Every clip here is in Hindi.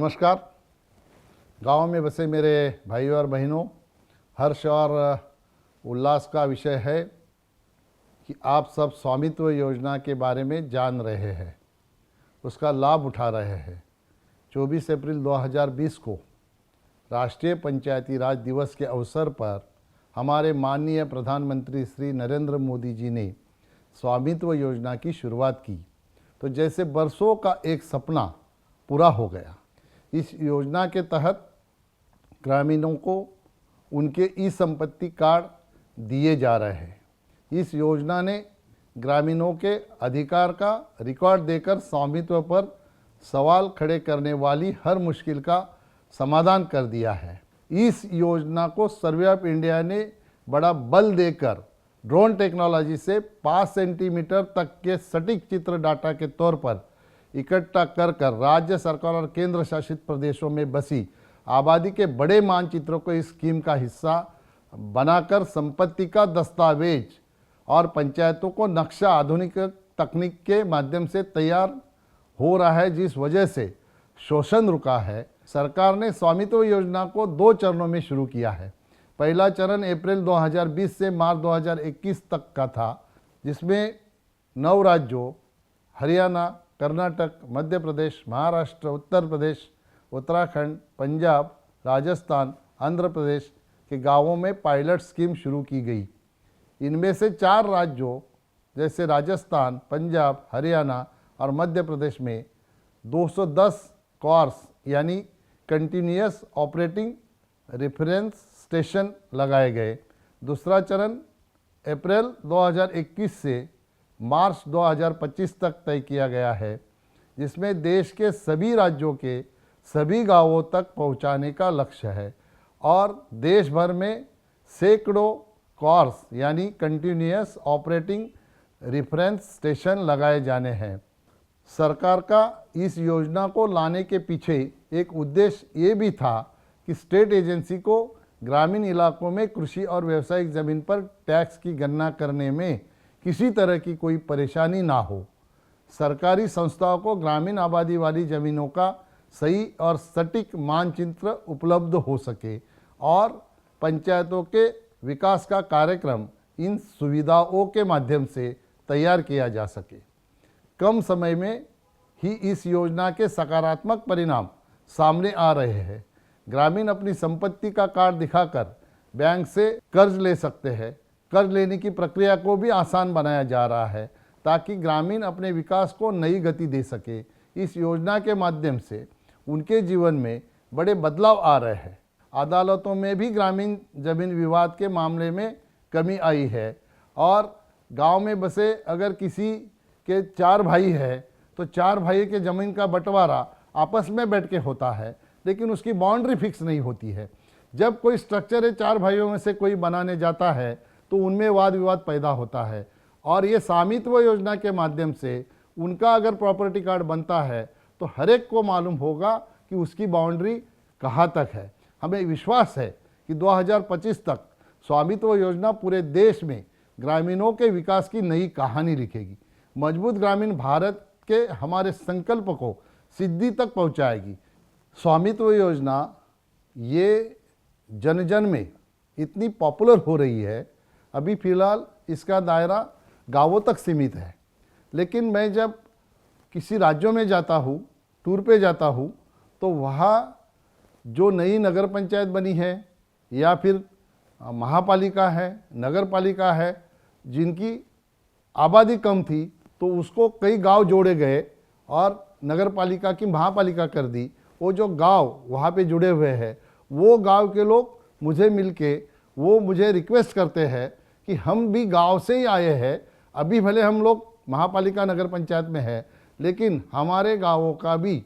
नमस्कार। गांव में बसे मेरे भाइयों और बहनों, हर्ष और उल्लास का विषय है कि आप सब स्वामित्व योजना के बारे में जान रहे हैं, उसका लाभ उठा रहे हैं। 24 अप्रैल 2020 को राष्ट्रीय पंचायती राज दिवस के अवसर पर हमारे माननीय प्रधानमंत्री श्री नरेंद्र मोदी जी ने स्वामित्व योजना की शुरुआत की, तो जैसे बरसों का एक सपना पूरा हो गया। इस योजना के तहत ग्रामीणों को उनके ई संपत्ति कार्ड दिए जा रहे हैं। इस योजना ने ग्रामीणों के अधिकार का रिकॉर्ड देकर स्वामित्व पर सवाल खड़े करने वाली हर मुश्किल का समाधान कर दिया है। इस योजना को सर्वे ऑफ इंडिया ने बड़ा बल देकर ड्रोन टेक्नोलॉजी से 5 सेंटीमीटर तक के सटीक चित्र डाटा के तौर पर इकट्ठा कर राज्य सरकार और केंद्र शासित प्रदेशों में बसी आबादी के बड़े मानचित्रों को इस स्कीम का हिस्सा बनाकर संपत्ति का दस्तावेज और पंचायतों को नक्शा आधुनिक तकनीक के माध्यम से तैयार हो रहा है, जिस वजह से शोषण रुका है। सरकार ने स्वामित्व योजना को 2 चरणों में शुरू किया है। पहला चरण अप्रैल 2020 से मार्च 2021 तक का था, जिसमें 9 राज्यों हरियाणा, कर्नाटक, मध्य प्रदेश, महाराष्ट्र, उत्तर प्रदेश, उत्तराखंड, पंजाब, राजस्थान, आंध्र प्रदेश के गांवों में पायलट स्कीम शुरू की गई। इनमें से 4 राज्यों जैसे राजस्थान, पंजाब, हरियाणा और मध्य प्रदेश में 210 कॉर्स यानी कंटिन्यूअस ऑपरेटिंग रेफरेंस स्टेशन लगाए गए। दूसरा चरण अप्रैल 2021 से मार्च 2025 तक तय किया गया है, जिसमें देश के सभी राज्यों के सभी गांवों तक पहुंचाने का लक्ष्य है और देश भर में सैकड़ों कॉर्स यानी कंटिन्यूअस ऑपरेटिंग रेफरेंस स्टेशन लगाए जाने हैं। सरकार का इस योजना को लाने के पीछे एक उद्देश्य ये भी था कि स्टेट एजेंसी को ग्रामीण इलाकों में कृषि और व्यावसायिक ज़मीन पर टैक्स की गणना करने में किसी तरह की कोई परेशानी ना हो। सरकारी संस्थाओं को ग्रामीण आबादी वाली ज़मीनों का सही और सटीक मानचित्र उपलब्ध हो सके और पंचायतों के विकास का कार्यक्रम इन सुविधाओं के माध्यम से तैयार किया जा सके। कम समय में ही इस योजना के सकारात्मक परिणाम सामने आ रहे हैं। ग्रामीण अपनी संपत्ति का कार्ड दिखाकर बैंक से कर्ज ले सकते हैं। कर्ज लेने की प्रक्रिया को भी आसान बनाया जा रहा है ताकि ग्रामीण अपने विकास को नई गति दे सके। इस योजना के माध्यम से उनके जीवन में बड़े बदलाव आ रहे हैं। अदालतों में भी ग्रामीण जमीन विवाद के मामले में कमी आई है और गांव में बसे अगर किसी के 4 भाई है तो 4 भाई के ज़मीन का बंटवारा आपस में बैठ के होता है, लेकिन उसकी बाउंड्री फिक्स नहीं होती है। जब कोई स्ट्रक्चर है 4 भाइयों में से कोई बनाने जाता है तो उनमें वाद विवाद पैदा होता है और ये स्वामित्व योजना के माध्यम से उनका अगर प्रॉपर्टी कार्ड बनता है तो हर एक को मालूम होगा कि उसकी बाउंड्री कहाँ तक है। हमें विश्वास है कि 2025 तक स्वामित्व योजना पूरे देश में ग्रामीणों के विकास की नई कहानी लिखेगी। मजबूत ग्रामीण भारत के हमारे संकल्प को सिद्धि तक पहुँचाएगी। स्वामित्व योजना ये जन जन में इतनी पॉपुलर हो रही है, अभी फ़िलहाल इसका दायरा गांवों तक सीमित है, लेकिन मैं जब किसी राज्यों में जाता हूँ, टूर पे जाता हूँ, तो वहाँ जो नई नगर पंचायत बनी है या फिर महापालिका है, नगर पालिका है, जिनकी आबादी कम थी तो उसको कई गांव जोड़े गए और नगर पालिका की महापालिका कर दी। वो जो गांव वहाँ पे जुड़े हुए हैं, वो गांव के लोग मुझे मिलके वो मुझे रिक्वेस्ट करते हैं कि हम भी गांव से ही आए हैं, अभी भले हम लोग महापालिका नगर पंचायत में है लेकिन हमारे गांवों का भी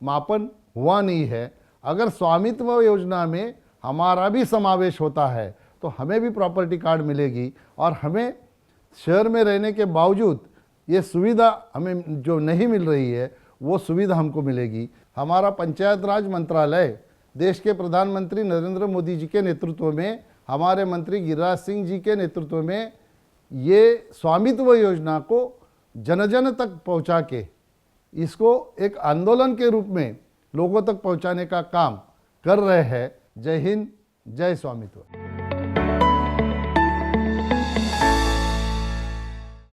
मापन हुआ नहीं है। अगर स्वामित्व योजना में हमारा भी समावेश होता है तो हमें भी प्रॉपर्टी कार्ड मिलेगी और हमें शहर में रहने के बावजूद ये सुविधा हमें जो नहीं मिल रही है वो सुविधा हमको मिलेगी। हमारा पंचायत राज मंत्रालय देश के प्रधानमंत्री नरेंद्र मोदी जी के नेतृत्व में, हमारे मंत्री गिरिराज सिंह जी के नेतृत्व में ये स्वामित्व योजना को जन जन तक पहुंचा के इसको एक आंदोलन के रूप में लोगों तक पहुंचाने का काम कर रहे हैं। जय हिंद, जय स्वामित्व।